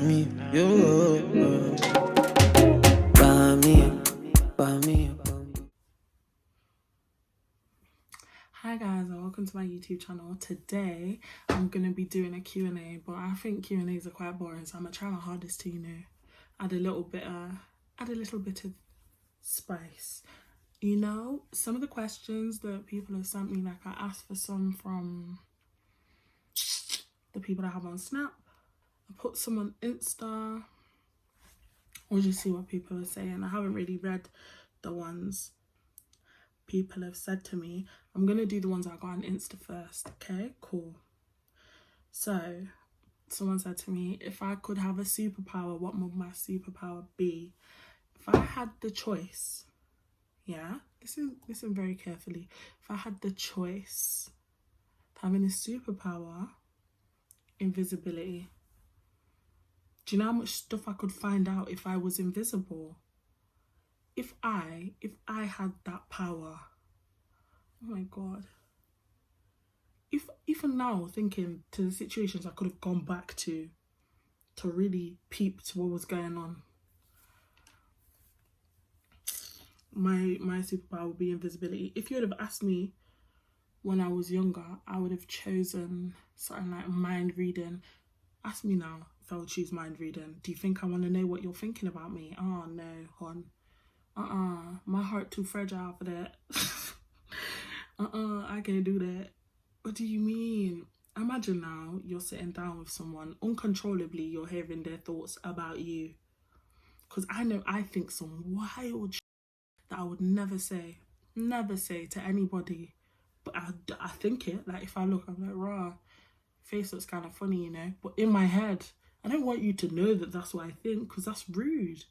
Me, you, by me, by me. Hi guys and welcome to my YouTube channel. Today I'm going to be doing a Q&A, but I think Q&As are quite boring, so I'm going to try my hardest to, add a little bit of spice. Some of the questions that people have sent me, like I asked for some from the people I have on Snap. I put some on Insta. We'll just see what people are saying. I haven't really read the ones people have said to me. I'm going to do the ones I got on Insta first. Okay, cool. So, someone said to me, if I could have a superpower, what would my superpower be? If I had the choice, listen very carefully. If I had the choice of having a superpower, invisibility. Do you know how much stuff I could find out if I was invisible? If I had that power, oh my God. If even now thinking to the situations I could have gone back to really peep to what was going on. My superpower would be invisibility. If you would have asked me when I was younger, I would have chosen something like mind reading. Ask me now if I would choose mind reading. Do you think I want to know what you're thinking about me? Oh no, hon. My heart too fragile for that. I can't do that. What do you mean? Imagine now you're sitting down with someone, uncontrollably you're hearing their thoughts about you. Because I know I think some wild shit that I would never say to anybody. But I think it. Like if I look, I'm like, rah, face looks kind of funny, But in my head, I don't want you to know that that's what I think, because that's rude.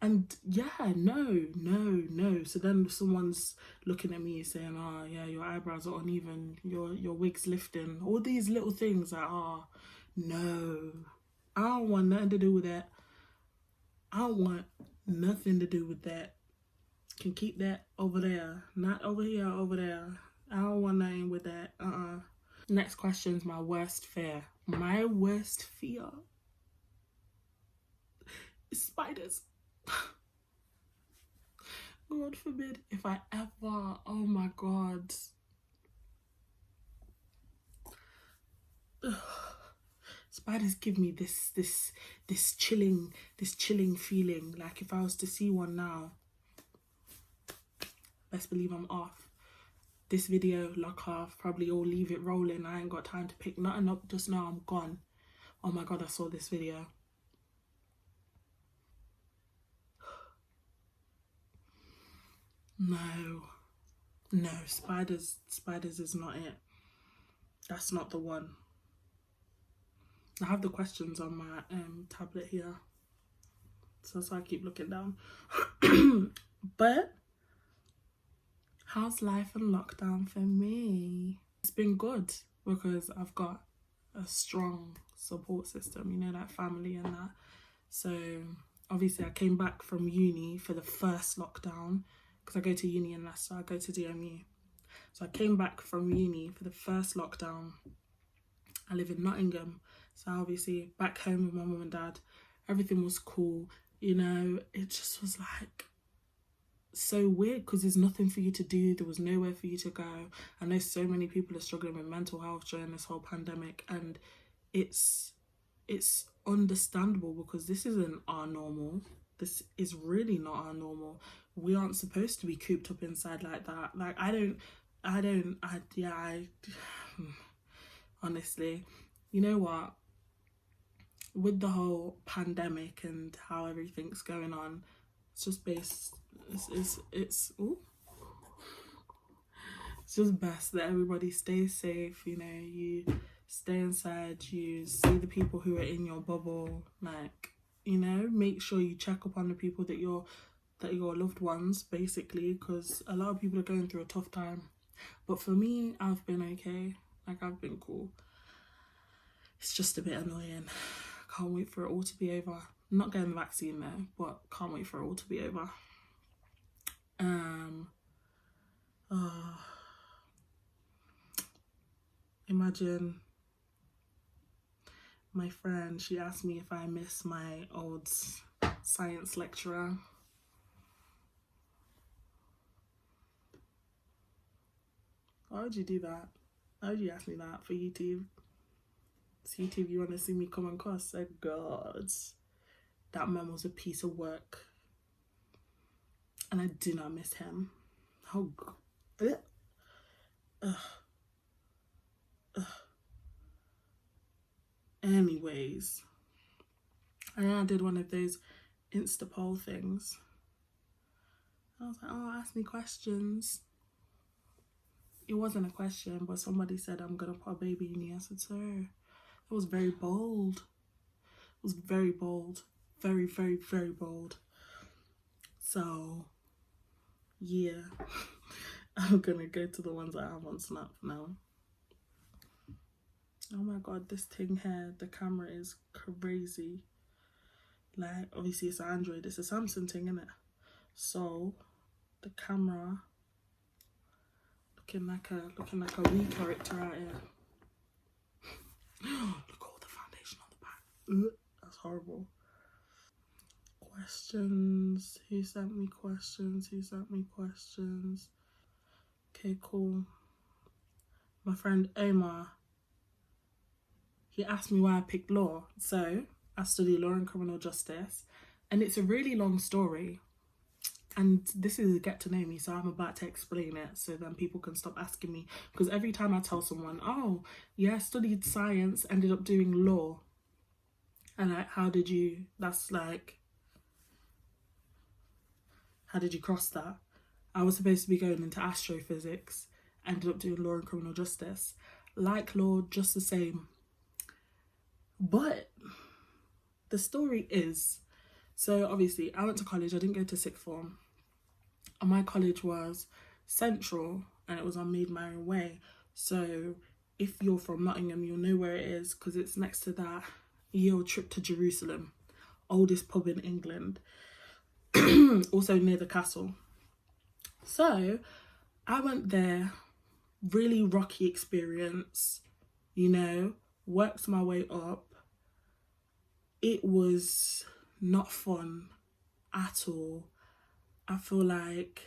And yeah, no. So then someone's looking at me saying, oh yeah, your eyebrows are uneven, your wig's lifting, all these little things that are, no, I don't want nothing to do with that. I don't want nothing to do with that. Can keep that over there, not over here, over there. I don't want nothing with that. Next question is my worst fear. My worst fear is spiders. God forbid if I ever, oh my God. Ugh. Spiders give me this chilling feeling. Like if I was to see one now, best believe I'm off. This video, lock off, probably all leave it rolling. I ain't got time to pick nothing up just now, I'm gone. Oh my God, I saw this video. No, spiders is not it. That's not the one. I have the questions on my tablet here, so that's why I keep looking down. But how's life in lockdown for me? It's been good because I've got a strong support system, like family and that. So obviously I came back from uni for the first lockdown because I go to uni in Leicester, I go to DMU. So I came back from uni for the first lockdown. I live in Nottingham, so obviously back home with my mum and dad, everything was cool. It just was like so weird because there's nothing for you to do. There was nowhere for you to go. I know so many people are struggling with mental health during this whole pandemic, and it's understandable because this isn't our normal. This is really not our normal. We aren't supposed to be cooped up inside like that. Like honestly, you know what? With the whole pandemic and how everything's going on, it's just it's just best that everybody stays safe. You stay inside, you see the people who are in your bubble, like, make sure you check up on the people that your loved ones, basically, because a lot of people are going through a tough time. But for me, I've been okay. Like, I've been cool. It's just a bit annoying. Can't wait for it all to be over. I'm not getting the vaccine though, but can't wait for it all to be over. Imagine my friend, she asked me if I miss my old science lecturer. Why would you do that? Why would you ask me that for YouTube? It's YouTube, you want to see me come and cuss? Oh God. That man was a piece of work. And I do not miss him. Oh God. Anyways, and then I did one of those Insta poll things. I was like, oh, ask me questions. It wasn't a question, but somebody said I'm gonna put a baby in you. I said, sir, that was very bold. It was very bold. Very, very, very bold. So, yeah. I'm gonna go to the ones I have on Snap now. Oh my God, this thing here, the camera is crazy. Like, obviously it's an Android, it's a Samsung thing, isn't it? So, the camera looking like a wee character out here. Look at all the foundation on the back. Ugh, that's horrible. Questions. Who sent me questions? Who sent me questions? Okay, cool. My friend Omar, he asked me why I picked law. So I study law and criminal justice, and it's a really long story. And this is a get to know me, so I'm about to explain it so then people can stop asking me. Because every time I tell someone, oh, yeah, I studied science, ended up doing law. And like, how did you cross that? I was supposed to be going into astrophysics, ended up doing law and criminal justice. Like law, just the same. But the story is, so obviously I went to college, I didn't go to sixth form. And my college was central and it was on Made My Own Way. So if you're from Nottingham, you'll know where it is because it's next to that year trip to Jerusalem, oldest pub in England, also near the castle. So I went there, really rocky experience, you know, worked my way up. It was not fun at all. I feel like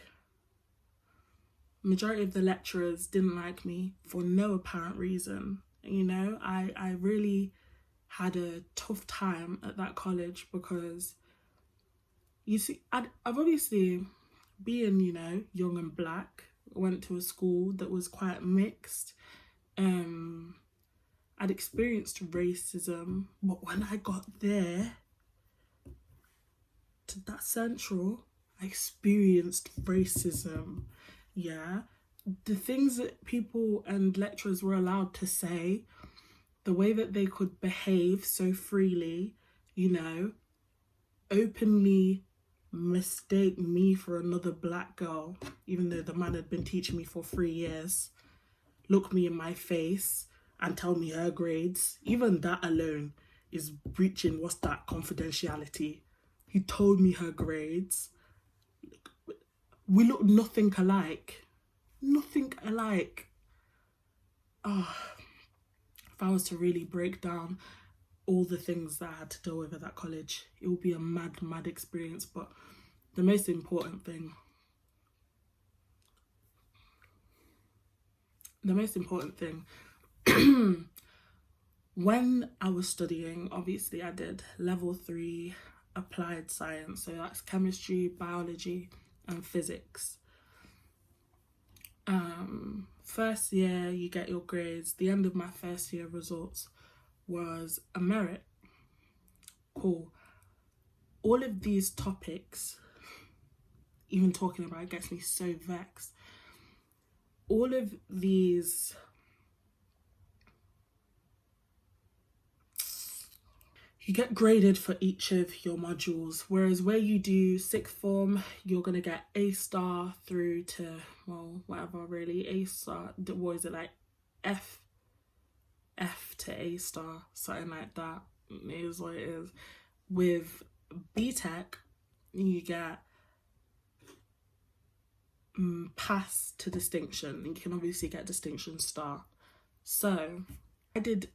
majority of the lecturers didn't like me for no apparent reason. You know, I really had a tough time at that college because, you see, I've obviously, being, you know, young and black, went to a school that was quite mixed. I'd experienced racism, but when I got there to that central, I experienced racism. Yeah, the things that people and lecturers were allowed to say, the way that they could behave so freely, you know, openly mistake me for another black girl, even though the man had been teaching me for 3 years, look me in my face and tell me her grades. Even that alone is breaching, what's that, confidentiality. He told me her grades. We look nothing alike. Nothing alike. Oh, if I was to really break down all the things that I had to deal with at that college, it would be a mad, mad experience. But the most important thing, when I was studying, obviously I did level 3 applied science. So that's chemistry, biology, and physics. First year, you get your grades. The end of my first year results was a merit. Cool. All of these topics, even talking about it gets me so vexed. All of these you get graded for each of your modules, whereas where you do sixth form, you're gonna get A star through to, well, whatever really, A star, what is it, like F to A star, something like that. It is what it is. With BTEC, you get pass to distinction, and you can obviously get distinction star. So I did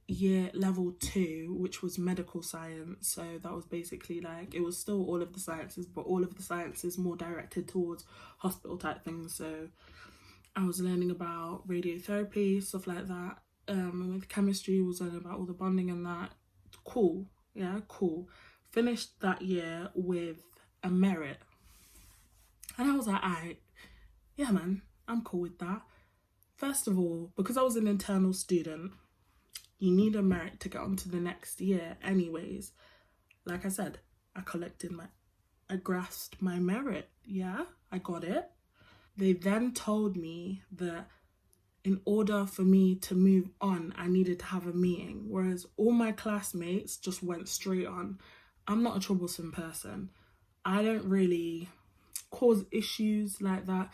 year level 2, which was medical science. So that was basically like, it was still all of the sciences, but all of the sciences more directed towards hospital type things. So I was learning about radiotherapy, stuff like that. With chemistry, was learning about all the bonding and that. Cool, yeah, cool. Finished that year with a merit, and I was like, alright, yeah, man, I'm cool with that. First of all, because I was an internal student, you need a merit to get on to the next year, anyways. Like I said, I grasped my merit. Yeah, I got it. They then told me that in order for me to move on, I needed to have a meeting, whereas all my classmates just went straight on. I'm not a troublesome person. I don't really cause issues like that.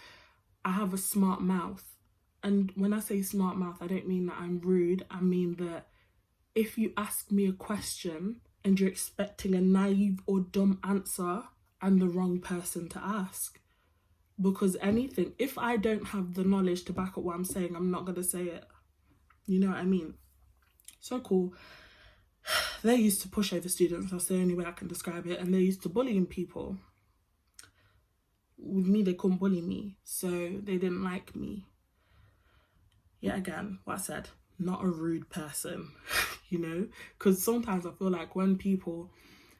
I have a smart mouth. And when I say smart mouth, I don't mean that I'm rude. I mean that if you ask me a question and you're expecting a naive or dumb answer, I'm the wrong person to ask. Because anything, if I don't have the knowledge to back up what I'm saying, I'm not going to say it. You know what I mean? So cool. They used to push over students. That's the only way I can describe it. And they used to bullying people. With me, they couldn't bully me. So they didn't like me. Yet again, what I said, not a rude person, you know? Because sometimes I feel like when people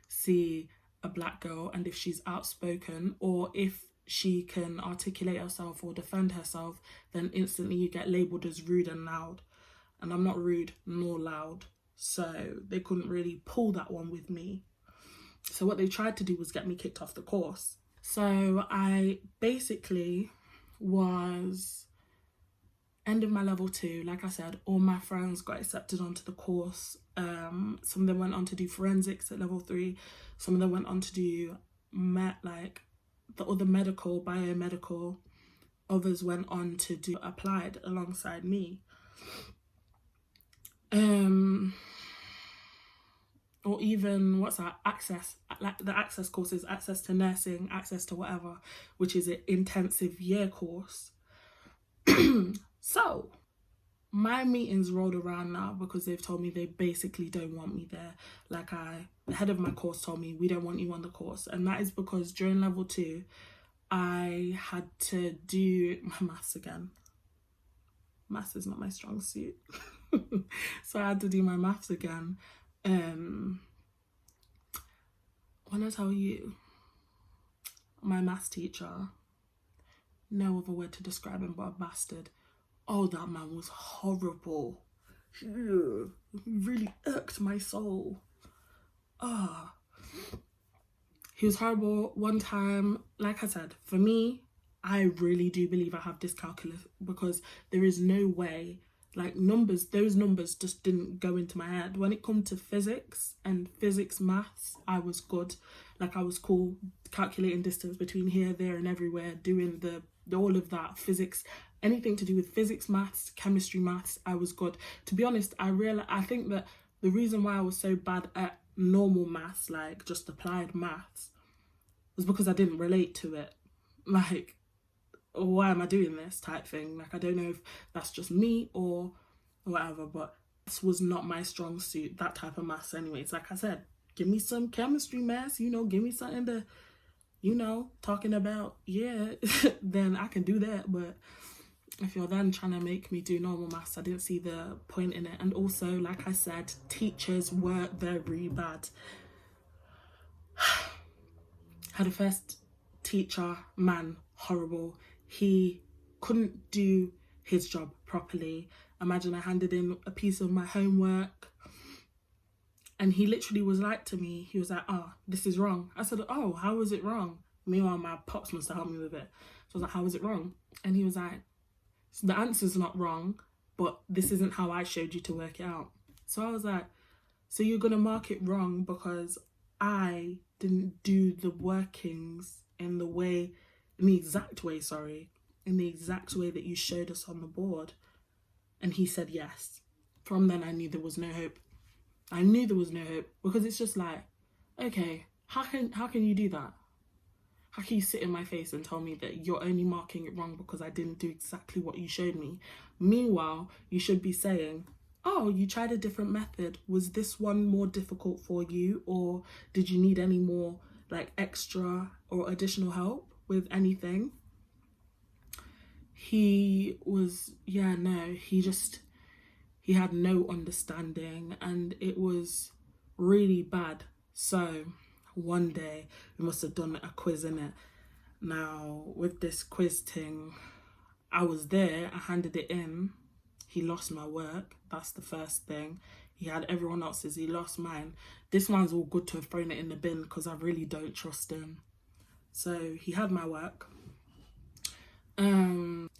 see a black girl and if she's outspoken or if she can articulate herself or defend herself, then instantly you get labelled as rude and loud. And I'm not rude nor loud. So they couldn't really pull that one with me. So what they tried to do was get me kicked off the course. So I basically was end of my level 2. Like I said, all my friends got accepted onto the course. Some of them went on to do forensics at level 3. Some of them went on to do the other medical, biomedical. Others went on to do applied alongside me. Or even access, like the access courses, access to nursing, access to whatever, which is an intensive year course. So my meetings rolled around now because they've told me they basically don't want me there. The head of my course told me, we don't want you on the course. And that is because during level 2, I had to do my maths again. Maths is not my strong suit. So I had to do my maths again. When I tell you, my maths teacher, no other word to describe him but a bastard. Oh, that man was horrible. Really irked my soul. He was horrible. One time, like I said, for me, I really do believe I have dyscalculia because there is no way, those numbers just didn't go into my head. When it comes to physics and physics maths, I was good. I was cool calculating distance between here, there and everywhere, doing all of that physics, anything to do with physics maths, chemistry maths, I was good. To be honest, I think that the reason why I was so bad at normal maths, like just applied maths, was because I didn't relate to it. Why am I doing this type thing? I don't know if that's just me or whatever, but this was not my strong suit, that type of maths anyways. Like I said, give me some chemistry maths, give me something to, talking about, then I can do that. But if you're then trying to make me do normal maths, I didn't see the point in it. And also, like I said, teachers were very bad. Had a first teacher, man, horrible. He couldn't do his job properly. Imagine I handed in a piece of my homework and he literally was like to me, he was like, oh, this is wrong. I said, oh, how is it wrong? Meanwhile, my pops must have helped me with it. So I was like, how is it wrong? And he was like, so the answer's not wrong, but this isn't how I showed you to work it out. So I was like, so you're going to mark it wrong because I didn't do the workings in the exact way that you showed us on the board. And he said yes. From then I knew there was no hope. Because it's just like, okay, how can you do that? How can you sit in my face and tell me that you're only marking it wrong because I didn't do exactly what you showed me? Meanwhile, you should be saying, oh, you tried a different method. Was this one more difficult for you, or did you need any more like extra or additional help with anything? He was, yeah, no, he had no understanding, and it was really bad. So one day we must have done a quiz in it. Now with this quiz thing, I was there, I handed it in. He lost my work. That's the first thing. He had everyone else's, he lost mine. This man's all good to have thrown it in the bin because I really don't trust him. So he had my work.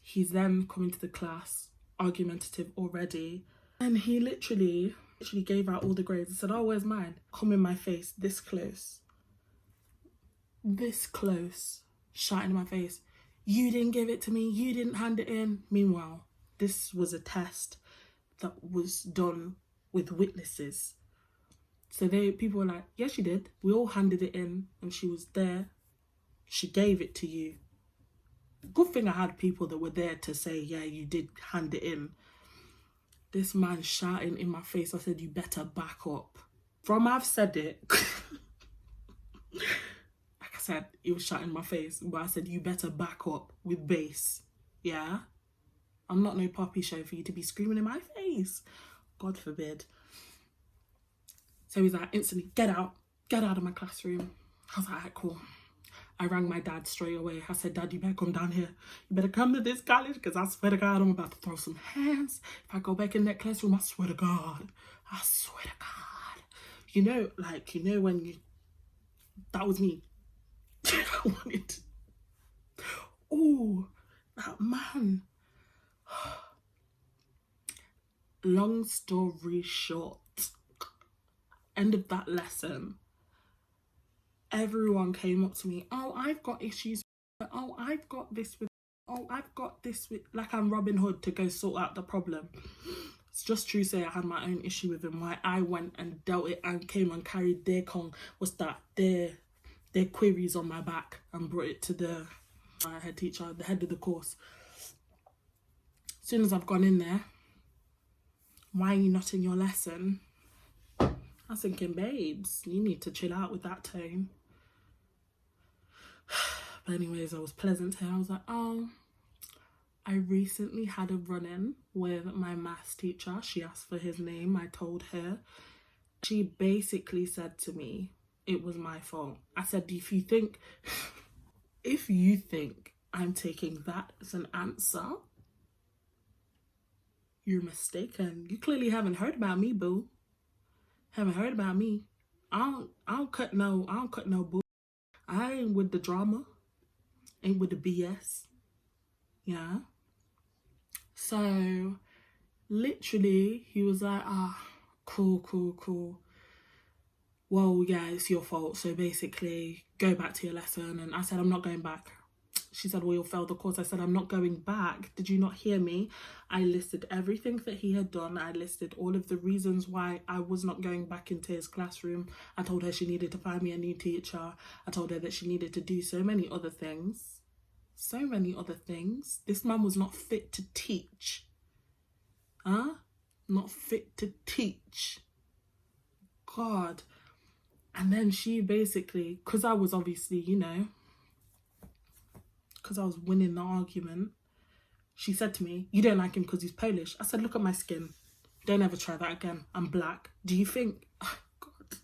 He's then coming to the class, argumentative already. And he literally gave out all the grades. I said, oh, where's mine? Come in my face, this close, shouting in my face. You didn't give it to me. You didn't hand it in. Meanwhile, this was a test that was done with witnesses. So people were like, yes, she did. We all handed it in and she was there. She gave it to you. Good thing I had people that were there to say, yeah, you did hand it in. This man shouting in my face. I said, you better back up. From I've said it, like I said, he was shouting in my face, but I said, you better back up with bass. Yeah? I'm not no puppy show for you to be screaming in my face. God forbid. So he's like, instantly, get out of my classroom. I was like, alright, cool. I rang my dad straight away. I said, Dad, you better come down here. You better come to this college because I swear to God, I'm about to throw some hands. If I go back in that classroom, I swear to God. You know, like, when you, that was me. I wanted, oh, that man. Long story short, end of that lesson, everyone came up to me. Oh, I've got issues. Oh, I've got this with. Oh, I've got this with. Like I'm Robin Hood to go sort out the problem. It's just true. Say I had my own issue with him. Why I went and dealt it and came and carried their their queries on my back and brought it to the head teacher, the head of the course. As soon as I've gone in there, why are you not in your lesson? I was thinking, babes, you need to chill out with that tone. But anyways, I was pleasant here. I was like, oh, I recently had a run-in with my maths teacher. She asked for his name. I told her. She basically said to me, it was my fault. I said, if you think I'm taking that as an answer, you're mistaken. You clearly haven't heard about me, boo. Haven't heard about me. I don't cut no boo. I ain't with the drama. Ain't with the BS. Yeah. So literally he was like, cool. Well, yeah, it's your fault. So basically go back to your lesson. And I said, I'm not going back. She said, well, you'll fail the course. I said, I'm not going back. Did you not hear me? I listed everything that he had done. I listed all of the reasons why I was not going back into his classroom. I told her she needed to find me a new teacher. I told her that she needed to do so many other things. This man was not fit to teach. Not fit to teach. God. And then she basically, because I was obviously, because I was winning the argument, she said to me, you don't like him because he's Polish. I said, look at my skin. Don't ever try that again. I'm black. Do you think... Oh, God.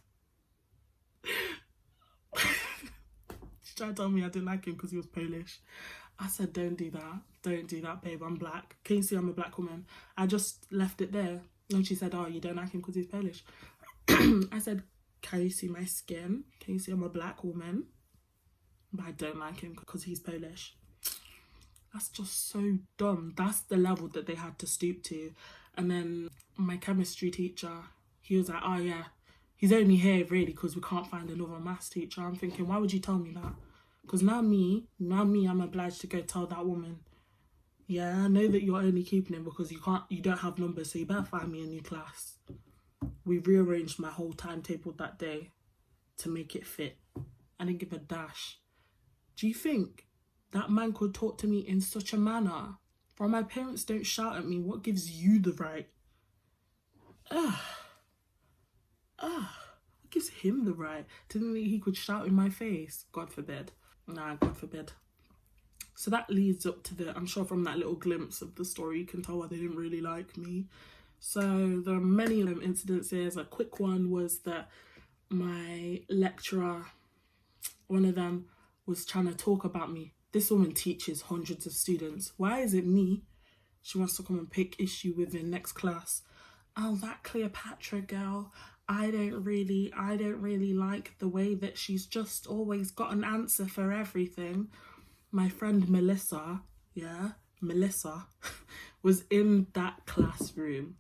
She tried to tell me I didn't like him because he was Polish. I said, don't do that. Don't do that, babe. I'm black. Can you see I'm a black woman? I just left it there. And she said, oh, you don't like him because he's Polish. I said, can you see my skin? Can you see I'm a black woman? But I don't like him because he's Polish. That's just so dumb. That's the level that they had to stoop to. And then my chemistry teacher, he was like, oh yeah, he's only here really because we can't find another maths teacher. I'm thinking, why would you tell me that? Because now me, I'm obliged to go tell that woman, yeah, I know that you're only keeping him because you don't have numbers, so you better find me a new class. We rearranged my whole timetable that day to make it fit. I didn't give a dash. Do you think that man could talk to me in such a manner? While my parents don't shout at me, what gives you the right? What gives him the right to think that he could shout in my face? God forbid. Nah, God forbid. So that leads up to I'm sure from that little glimpse of the story, you can tell why they didn't really like me. So there are many incidences. A quick one was that my lecturer, one of them, was trying to talk about me. This woman teaches hundreds of students. Why is it me she wants to come and pick issue with in next class? Oh, that Cleopatra girl, I don't really like the way that she's just always got an answer for everything. My friend Melissa, was in that classroom,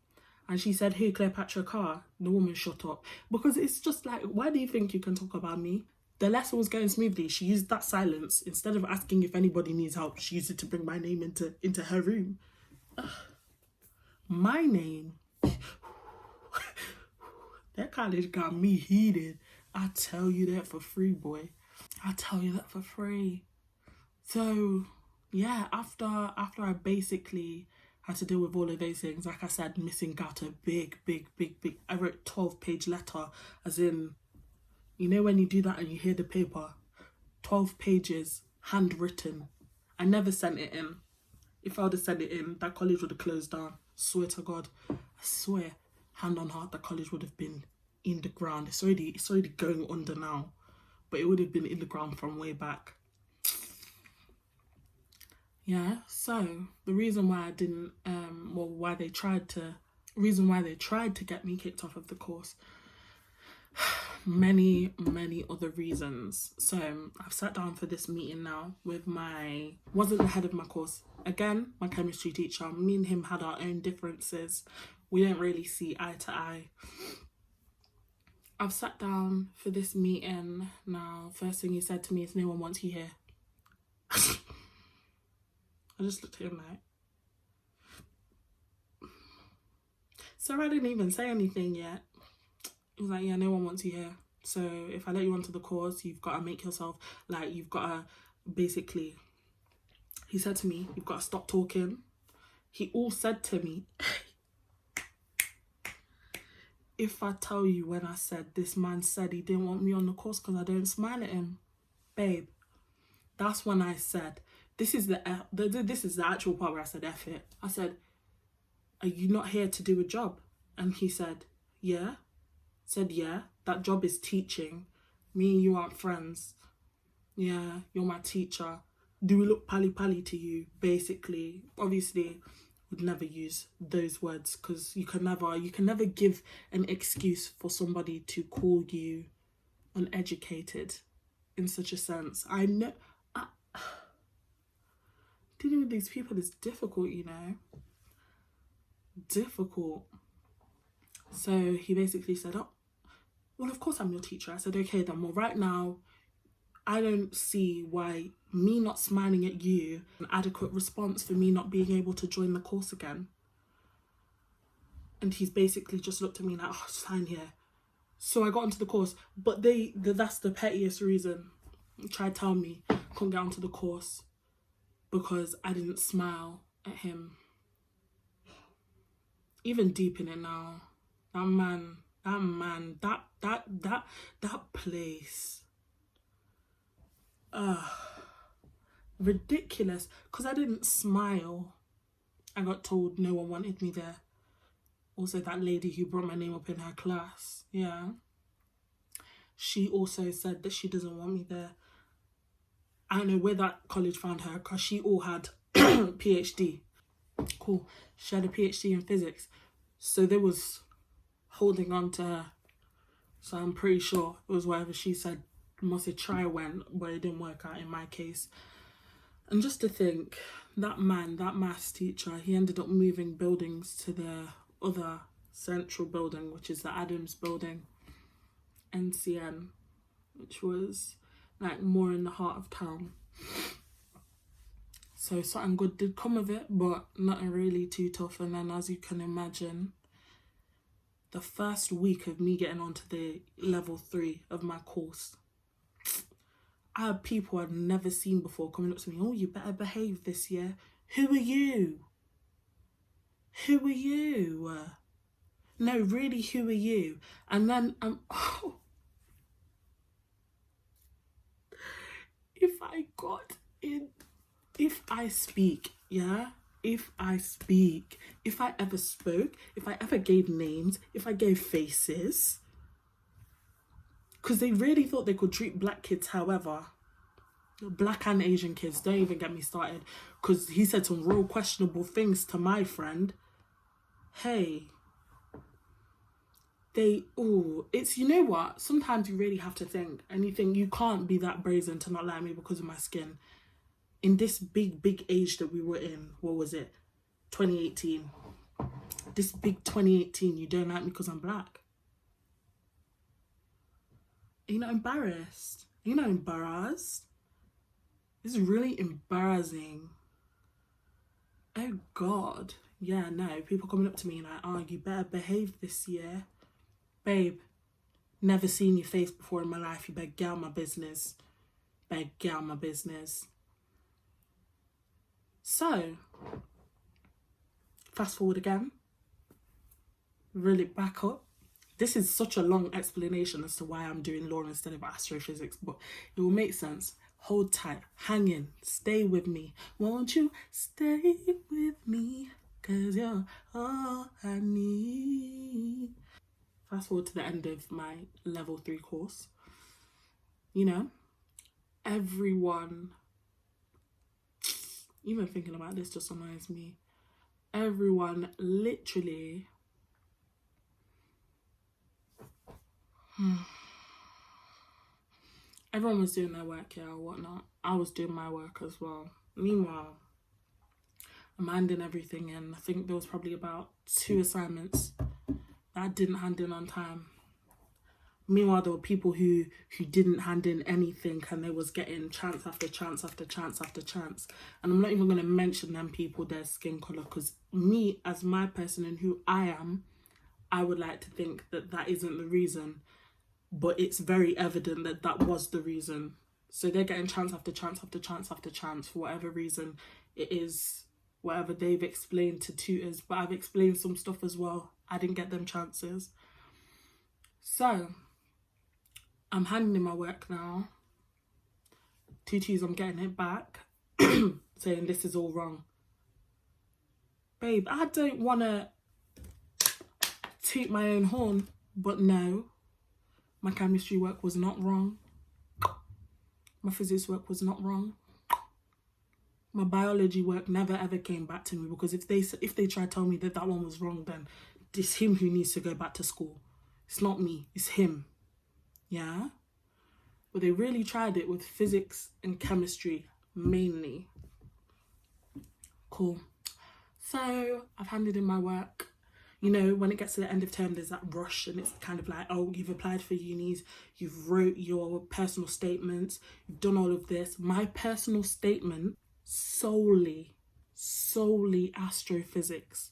and she said, "Who, Cleopatra Carr?" The woman shut up, because it's just like, why do you think you can talk about me? The lesson was going smoothly. She used that silence, instead of asking if anybody needs help, she used it to bring my name into her room. My name. That college got me heated. I tell you that for free, boy. I tell you that for free. So yeah, after I basically had to deal with all of those things, like I said, missing out a big. I wrote 12-page letter, as in, you know when you do that and you hear the paper, 12 pages, handwritten. I never sent it in. If I would have sent it in, that college would have closed down. Swear to God. I swear, hand on heart, that college would have been in the ground. It's already going under now, but it would have been in the ground from way back. Yeah, so the reason why I didn't, why they tried to get me kicked off of the course, many other reasons. So I've sat down for this meeting now with wasn't the head of my course, again, my chemistry teacher. Me and him had our own differences. We didn't really see eye to eye. I've sat down for this meeting now. First thing he said to me is, "No one wants you here." I just looked at him like, "Sir, I didn't even say anything yet." He was like, "Yeah, no one wants you here. So if I let you onto the course, you've got to make yourself, like, you've got to basically," he said to me, "you've got to stop talking." He all said to me, if I tell you when I said this man said he didn't want me on the course because I don't smile at him, babe, that's when I said, this is the actual part where I said, F it. I said, "Are you not here to do a job?" And he said, "Yeah." Said, "Yeah, that job is teaching. Me and you aren't friends. Yeah, you're my teacher. Do we look pally to you?" Basically, obviously, would never use those words, because you can never give an excuse for somebody to call you uneducated in such a sense. Dealing with these people is difficult, you know. Difficult. So he basically said, "Oh, well, of course I'm your teacher." I said, "Okay then, well, right now, I don't see why me not smiling at you an adequate response for me not being able to join the course again." And he's basically just looked at me like, "Oh, sign here." So I got onto the course, but that's the pettiest reason. They tried to tell me I couldn't get onto the course because I didn't smile at him. Even deep in it now, that place, ridiculous. Because I didn't smile, I got told no one wanted me there. Also, that lady who brought my name up in her class, yeah, she also said that she doesn't want me there. I don't know where that college found her, because she all had PhD. Cool. She had a PhD in physics, so they was holding on to her. So I'm pretty sure it was whatever she said must have tried when, but it didn't work out in my case. And just to think, that man, that maths teacher, he ended up moving buildings to the other central building, which is the Adams building, NCN, which was like more in the heart of town. So something good did come of it, but nothing really too tough. And then, as you can imagine, the first week of me getting onto the level 3 of my course, I had people I'd never seen before coming up to me, "Oh, you better behave this year." Who are you? Who are you? No, really, who are you? And then if I got in, if I speak, yeah, if I speak, if I ever spoke, if I ever gave names, if I gave faces, because they really thought they could treat black kids however. Black and Asian kids, don't even get me started, because he said some real questionable things to my friend. Hey, it's, you know what, sometimes you really have to think, and you think, you can't be that brazen to not like me because of my skin. In this big age that we were in, what was it, 2018, this big 2018, you don't like me because I'm black? Are you not embarrassed? Are you not embarrassed? This is really embarrassing. Oh God. Yeah, no, people coming up to me like, oh, you better behave this year. Babe, never seen your face before in my life. You better get out my business. Better get out my business. So, fast forward again. Reel it back up. This is such a long explanation as to why I'm doing law instead of astrophysics, but it will make sense. Hold tight, hang in, stay with me. Won't you stay with me? 'Cause you're all I need. Fast forward to the end of my level 3 course. You know, everyone, even thinking about this just annoys me. Everyone literally everyone was doing their work here or whatnot. I was doing my work as well. Meanwhile, I'm handing everything in. I think there was probably about 2 assignments that I didn't hand in on time. Meanwhile, there were people who didn't hand in anything, and they was getting chance after chance after chance after chance. And I'm not even going to mention them people, their skin colour, because me, as my person and who I am, I would like to think that that isn't the reason. But it's very evident that that was the reason. So they're getting chance after chance after chance after chance for whatever reason it is, whatever they've explained to tutors. But I've explained some stuff as well. I didn't get them chances. So I'm handing in my work now. Tutus, I'm getting it back, saying this is all wrong. Babe, I don't want to toot my own horn, but no, my chemistry work was not wrong. My physics work was not wrong. My biology work never ever came back to me, because if they try to tell me that that one was wrong, then it's him who needs to go back to school. It's not me, it's him. Yeah? But they really tried it with physics and chemistry mainly. Cool. So I've handed in my work. You know, when it gets to the end of term, there's that rush, and it's kind of like, oh, you've applied for unis, you've wrote your personal statements, you've done all of this. My personal statement, solely astrophysics,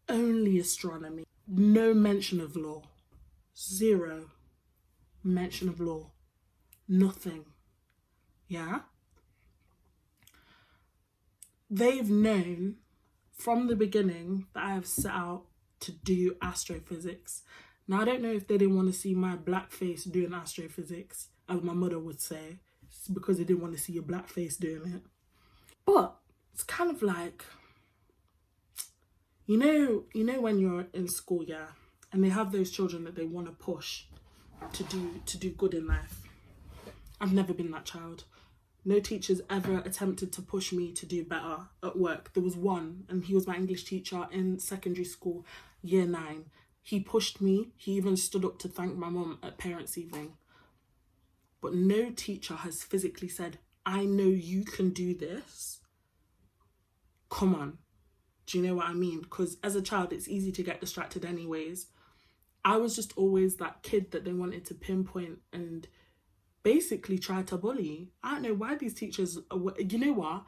only astronomy, no mention of law, 0 mention of law, nothing. Yeah? They've known from the beginning that I have set out to do astrophysics. Now, I don't know if they didn't want to see my black face doing astrophysics, as my mother would say. It's because they didn't want to see your black face doing it. But it's kind of like, you know when you're in school, yeah, and they have those children that they want to push to do good in life. I've never been that child. No teachers ever attempted to push me to do better at work. There was one, and he was my English teacher in secondary school, year 9. He pushed me. He even stood up to thank my mum at parents' evening. But no teacher has physically said, I know you can do this. Come on. Do you know what I mean? Because as a child, it's easy to get distracted anyways. I was just always that kid that they wanted to pinpoint and basically try to bully. I don't know why these teachers, you know what?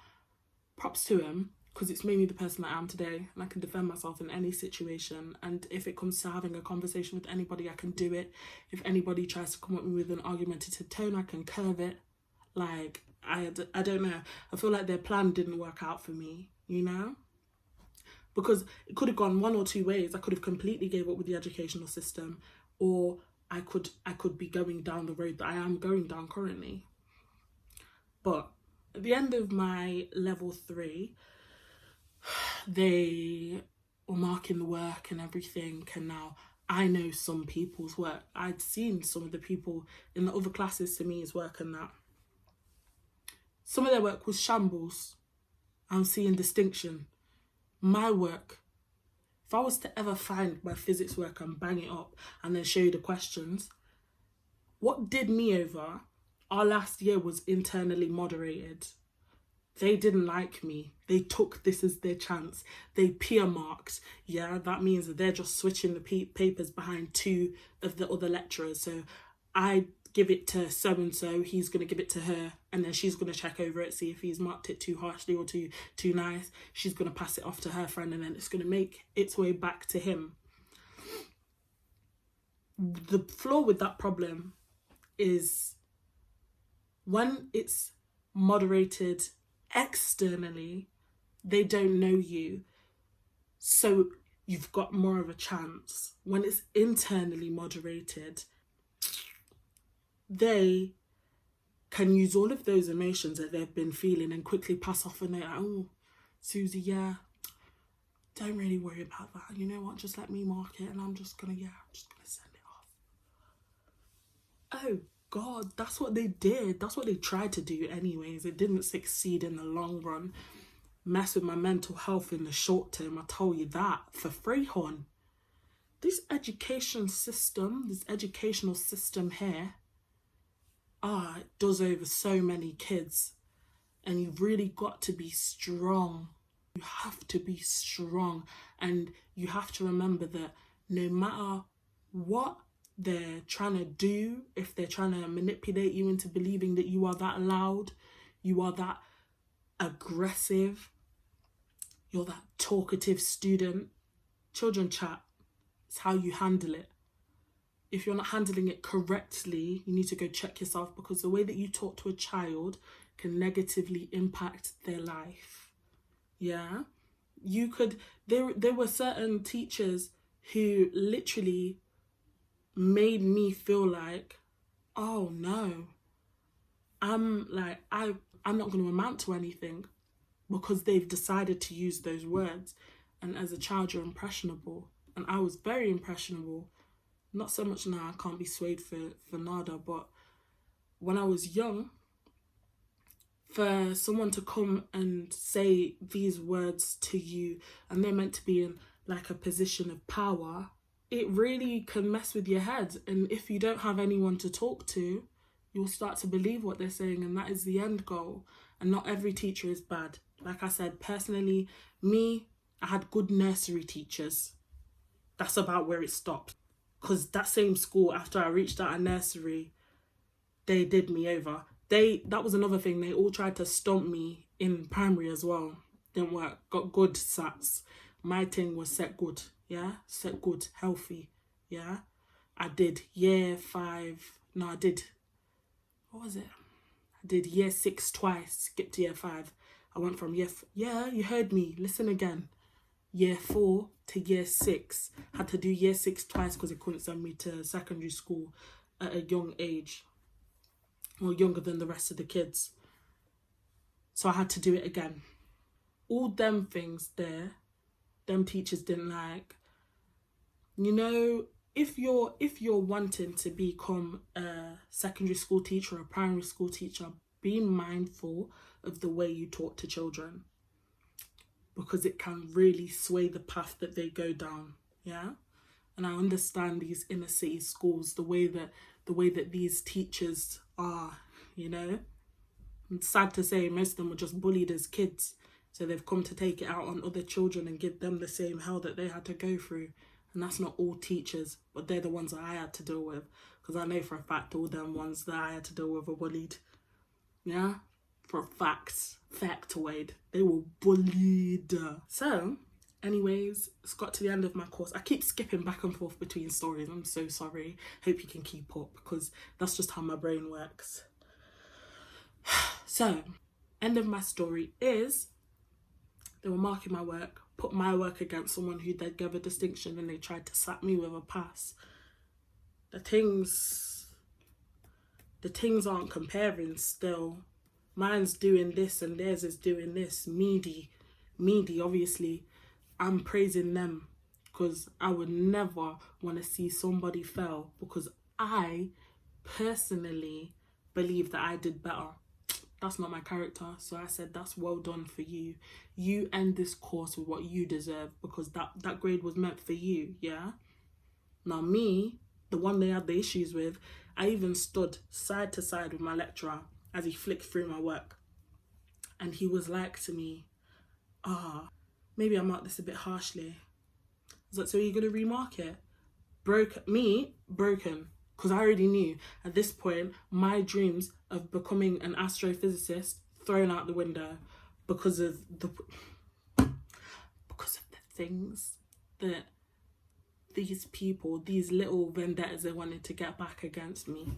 Props to him, because it's made me the person I am today, and I can defend myself in any situation. And if it comes to having a conversation with anybody, I can do it. If anybody tries to come at me with an argumentative tone, I can curve it. Like, I don't know. I feel like their plan didn't work out for me, you know? because it could have gone one or two ways. I could have completely gave up with the educational system, or I could be going down the road that I am going down currently. But at the end of my level 3, they were marking the work and everything, and now I know some people's work. I'd seen some of the people in the other classes to me's work, and that some of their work was shambles. I'm seeing distinction. My work, if I was to ever find my physics work and bang it up and then show you the questions, what did me over our last year was internally moderated. They didn't like me. They took this as their chance. They peer marked. Yeah, that means that they're just switching the papers behind 2 of the other lecturers. So I give it to so-and-so, he's going to give it to her, and then she's going to check over it, see if he's marked it too harshly or too nice. She's going to pass it off to her friend, and then it's going to make its way back to him. The flaw with that problem is when it's moderated externally, they don't know you, so you've got more of a chance. When it's internally moderated, they can use all of those emotions that they've been feeling and quickly pass off, and they're like, oh, Susie, yeah, don't really worry about that. You know what, just let me mark it and I'm just gonna send it off. Oh God, that's what they did. That's what they tried to do anyways. It didn't succeed in the long run. Mess with my mental health in the short term, I tell you that for free, hon. This educational system here, it does over so many kids. And you've really got to be strong. You have to be strong. And you have to remember that no matter what they're trying to do, if they're trying to manipulate you into believing that you are that loud, you are that aggressive, you're that talkative student, children chat, it's how you handle it. If you're not handling it correctly, you need to go check yourself, because the way that you talk to a child can negatively impact their life. Yeah? There were certain teachers who literally made me feel like, oh no, I'm not going to amount to anything, because they've decided to use those words. And as a child, you're impressionable. And I was very impressionable. Not so much now, I can't be swayed for nada, but when I was young, for someone to come and say these words to you, and they're meant to be in like a position of power, it really can mess with your head. And if you don't have anyone to talk to, you'll start to believe what they're saying, and that is the end goal. And not every teacher is bad. Like I said, personally, I had good nursery teachers. That's about where it stopped. Because that same school, after I reached out of nursery, they did me over. That was another thing. They all tried to stomp me in primary as well. Didn't work. Got good SATs. My thing was set good. Yeah? Set good. Healthy. Yeah? I did year 5. No, I did... What was it? I did year 6 twice. Skipped to year 5. I went from yeah, you heard me. Listen again. Year 4 to year 6. Had to do year 6 twice because it couldn't send me to secondary school at a young age. Or younger than the rest of the kids. So I had to do it again. All them things there, them teachers didn't like. You know, if you're wanting to become a secondary school teacher or a primary school teacher, be mindful of the way you talk to children, because it can really sway the path that they go down. Yeah. And I understand these inner city schools, the way that these teachers are, you know. It's sad to say most of them were just bullied as kids, so they've come to take it out on other children and give them the same hell that they had to go through. And that's not all teachers, but they're the ones that I had to deal with, because I know for a fact all them ones that I had to deal with were bullied. Yeah, for factoid, they were bullied. So anyways, it's got to the end of my course. I keep skipping back and forth between stories. I'm so sorry. Hope you can keep up, because that's just how my brain works. So, end of my story is they were marking my work, put my work against someone who they gave a distinction and they tried to slap me with a pass. The things aren't comparing still. Mine's doing this and theirs is doing this. Meaty, obviously. I'm praising them because I would never want to see somebody fail because I personally believe that I did better. That's not my character. So I said, that's well done for you. You end this course with what you deserve because that grade was meant for you, yeah? Now me, the one they had the issues with, I even stood side to side with my lecturer as he flicked through my work. And he was like to me, maybe I marked this a bit harshly. I was like, so are you going to remark it? Broken. Because I already knew at this point, my dreams of becoming an astrophysicist thrown out the window because of the things that these people, these little vendettas, they wanted to get back against me.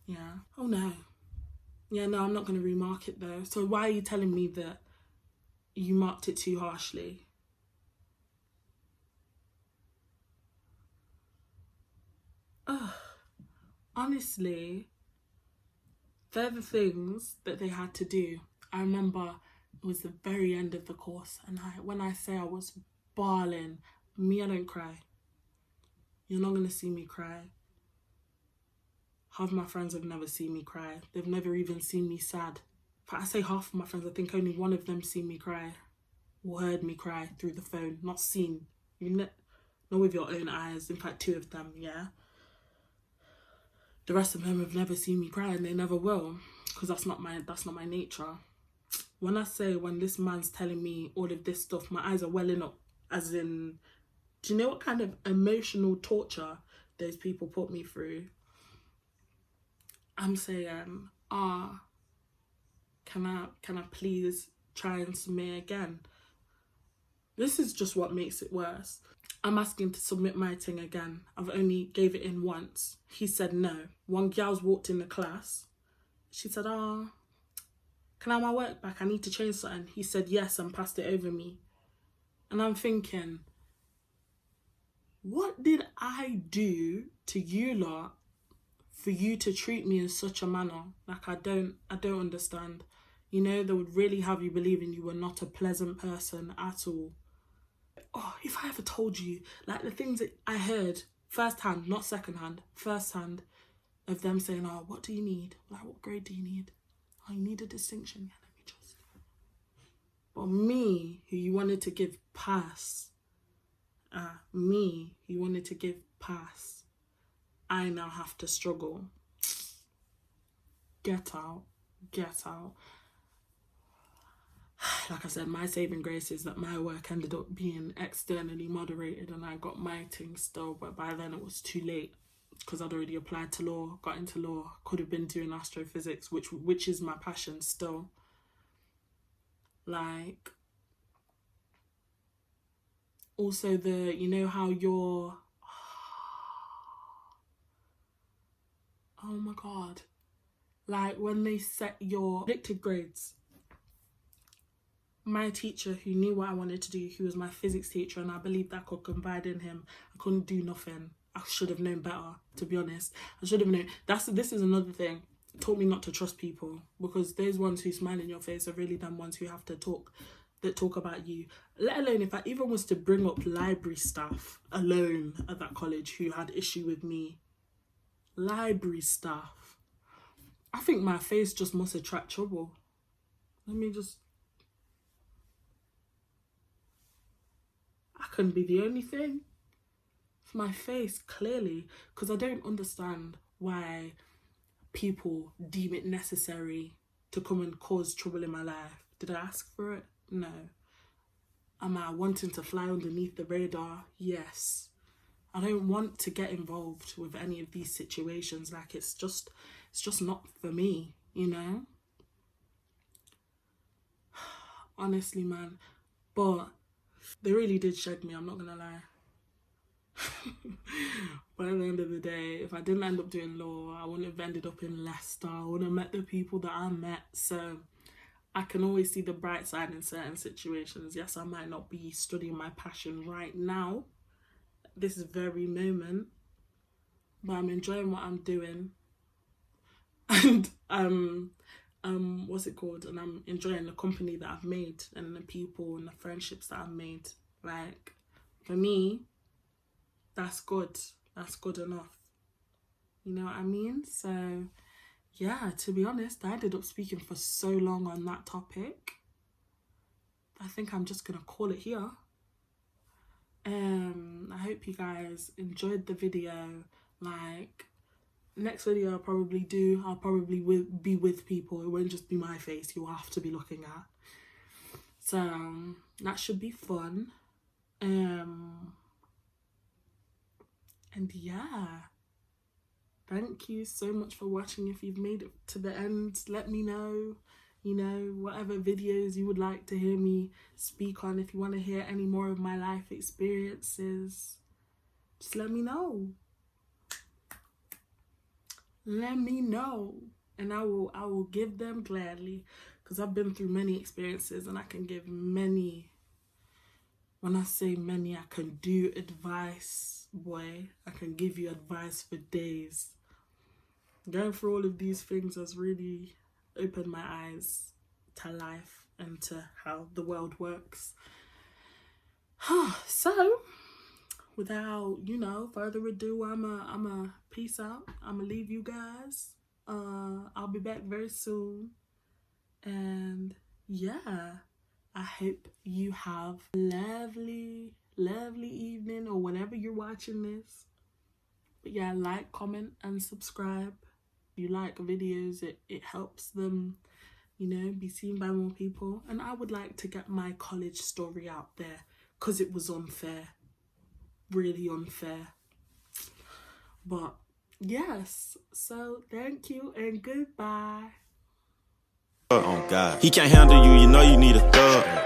Yeah. Oh no. Yeah, no, I'm not going to remark it though. So why are you telling me that you marked it too harshly? Honestly, they're the things that they had to do. I remember it was the very end of the course, and when I say I was bawling, I don't cry. You're not going to see me cry. Half of my friends have never seen me cry. They've never even seen me sad. But I say half of my friends, I think only one of them seen me cry or heard me cry through the phone, not seen. Not with your own eyes. In fact, 2 of them, yeah. The rest of them have never seen me cry and they never will because that's not my nature. When I say when this man's telling me all of this stuff, my eyes are welling up as in, do you know what kind of emotional torture those people put me through? I'm saying, can I please try and submit again? This is just what makes it worse. I'm asking to submit my thing again. I've only gave it in once. He said no. One girl's walked in the class. She said, can I have my work back? I need to change something. He said yes and passed it over me. And I'm thinking, what did I do to you lot for you to treat me in such a manner? Like, I don't understand. You know, they would really have you believing you were not a pleasant person at all. Oh, if I ever told you, like the things that I heard firsthand, not secondhand, firsthand, of them saying, what do you need? Like, what grade do you need? Oh, you need a distinction? Yeah, let me just. But me, who you wanted to give pass, I now have to struggle. Get out. Like I said, my saving grace is that my work ended up being externally moderated and I got my thing still, but by then it was too late because I'd already applied to law, got into law, could have been doing astrophysics, which is my passion still. Like, also you know how you're, oh my God, like when they set your predicted grades, my teacher who knew what I wanted to do, who was my physics teacher, and I believed I could confide in him. I couldn't do nothing. I should have known better, to be honest. I should have known. This is another thing. It taught me not to trust people because those ones who smile in your face are really them ones who have to talk about you. Let alone if I even was to bring up library staff alone at that college who had issue with me. Library staff. I think my face just must attract trouble. I couldn't be the only thing. It's my face, clearly, because I don't understand why people deem it necessary to come and cause trouble in my life. Did I ask for it? No. Am I wanting to fly underneath the radar? Yes. I don't want to get involved with any of these situations. Like, it's just not for me, you know? Honestly, man. But they really did shed me, I'm not gonna lie. But at the end of the day, if I didn't end up doing law, I wouldn't have ended up in Leicester. I wouldn't have met the people that I met. So I can always see the bright side in certain situations. Yes, I might not be studying my passion right now, this very moment, but I'm enjoying what I'm doing. And what's it called? And I'm enjoying the company that I've made and the people and the friendships that I've made. Like, for me, that's good. That's good enough. You know what I mean? So, yeah, to be honest, I ended up speaking for so long on that topic. I think I'm just going to call it here. I hope you guys enjoyed the video. Like, next video I'll probably be with people. It won't just be my face you'll have to be looking at. So, that should be fun. And yeah, thank you so much for watching. If you've made it to the end, let me know, you know, whatever videos you would like to hear me speak on. If you want to hear any more of my life experiences, just let me know. Let me know, and I will give them gladly, because I've been through many experiences and I can give many. When I say many, I can do advice, boy. I can give you advice for days. Going through all of these things has really opened my eyes to life and to how the world works. So, without, you know, further ado, I'ma peace out. I'ma leave you guys. I'll be back very soon. And yeah, I hope you have a lovely evening or whenever you're watching this. But yeah, like, comment and subscribe. If you like videos, it helps them, you know, be seen by more people. And I would like to get my college story out there, because it was unfair. Really unfair. But yes, so thank you and goodbye. Oh God, he can't handle you, you know you need a thug.